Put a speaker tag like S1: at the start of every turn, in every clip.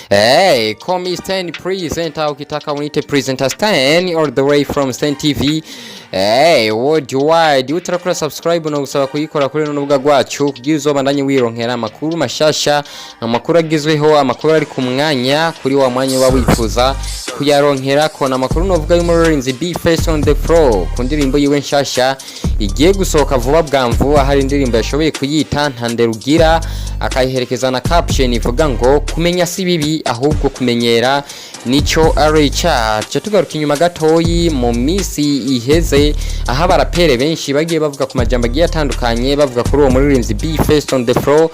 S1: Hey, call me Sten presenter, ukitaka unite presenter Sten all the way from Sten TV. Hey, worldwide, utakora subscribe no gusaba kuyikora kuri n'urubuga rwacu kugira uzobandanye wironkera amakuru mashasha, amakuru agizweho, amakuru ari ku mwanya kuri wa mwanya wa wifuza kuyaronkera ko amakuru novuga y'umuririmbyi Be Face on the Floor ku ndirimbo yiwe nshasha igiye gusohoka vuba bwamvu. Hari indirimbo yashoboye kuyita Ntandero ugira, akayiherekeza na caption ivuga ngo kumenya si bibi ahubwo kumenyera nico ari icyaha. Tugaruka inyuma gatoyi mu misi iheze aho abarapere benshi bagiye bavuga ku majambo agiye atandukanye bavuga kuri uwo muririmbyi Be Face on the Floor,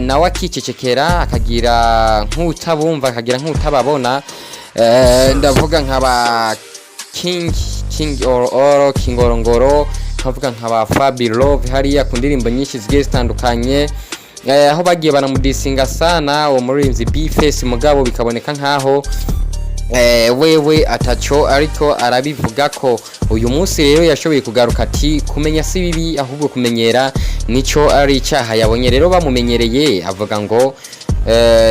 S1: nawe akicecekera akagira nk'utabumva akagira nk'utababona. Ndavuga nk'aba King or Kingorongoro, nkavuga nk'aba Fabi Love hariya ku ndirimbo nyinshi zigiye zitandukanye, aho bagiye banamudisinga sana uwo muririmbyi Be Face, mugabo bikaboneka nkaho wewe ataco ariko arabivuga ko uyu munsi rero yashoboye kugaruka ati kumenya si bibi ahubwo kumenyera nico ari icyaha. Yabonye rero bamumenyereye avuga ngo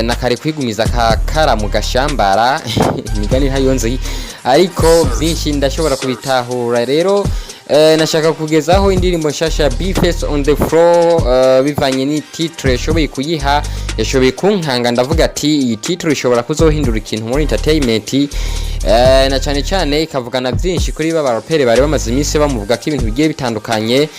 S1: nakare kwigumiza kakara mu gashambara imigani ntayonze ariko byinshi ndashobora kubitahura. Rero nashaka kugezaho indirimbo nshasha Be Face on the Floor, bivanye ni titre yashoboye kuyiha, yashoboye kunkanga. Ndavuga ati iyi titre ishobora kuzohindura ikintu muri entertainment, na cyane cyane ikavugana byinshi kuri babarapere bari bamaze iminsi bamuvuga ko ibintu bigiye bitandukanye.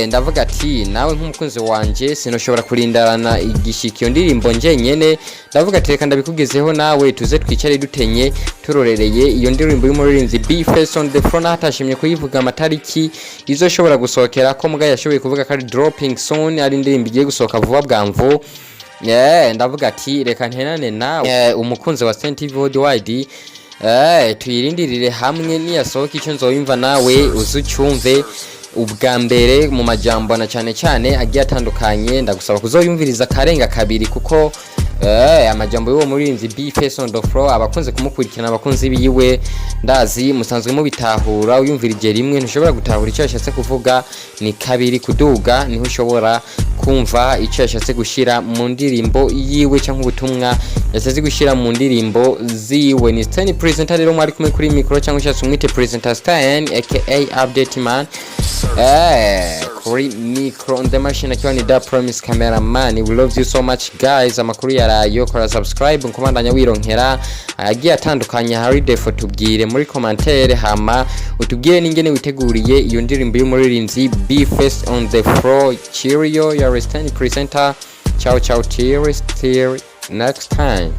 S1: Ndavuga ati nawe nk'umukunzi wanje sinoshobora kurindarana igishikyo ndirimbo nje nyene. Ndavuga ati reka ndabikugezeho nawe tuze twicare dutenye turorereye iyo ndirimbo y'umuririmbyi Be Face on the Floor. Natashimye kuyivuga amatariki izoshobora gusohokera ko muga yashoboye kuvuga ko ari dropping soon, ari indirimbo igiye gusohoka vuba bwamvu. Ndavuga ati reka ntenane nawe umukunzi wa Sten TV worldwide, tuyirindirire hamwe niyasohoka icyo nzoyumva nawe uzucyumve ubwa mbere mu majambo na cyane cyane agiye atandukanye. Ndagusaba kuzoyumviriza karenga kabiri kuko amajambo y'uwo muririmbyi Be Face on the Floor abakunze kumukurikirana, abakunzi biwe ndazi musanzwe mu bitahura. Uyumvirije rimwe ntushobora gutahura icyo yashatse kuvuga, ni kabiri kuduga niho ushobora kumva icyo yashatse gushira mu ndirimbo yiwe cyangwa ubutumwa yashatse gushira mu ndirimbo ziwe. Ni Sten presenter rero mwari kumwe kuri micro cyangwa cyase umwite presenter Sten aka update man, kuri micro on the machine akiwa ni da promise cameraman. We love you so much guys. Amakuru yarayo kora subscribe nkomandanya wironkera agiye atandukanye. Hari defo tubwire muri commentaire, hama utubwire ningene witeguriye iyo ndirimbo y'umuririmbyi Be Face on the Floor. Cheerio, your Sten presenter. Ciao ciao, cheers till next time.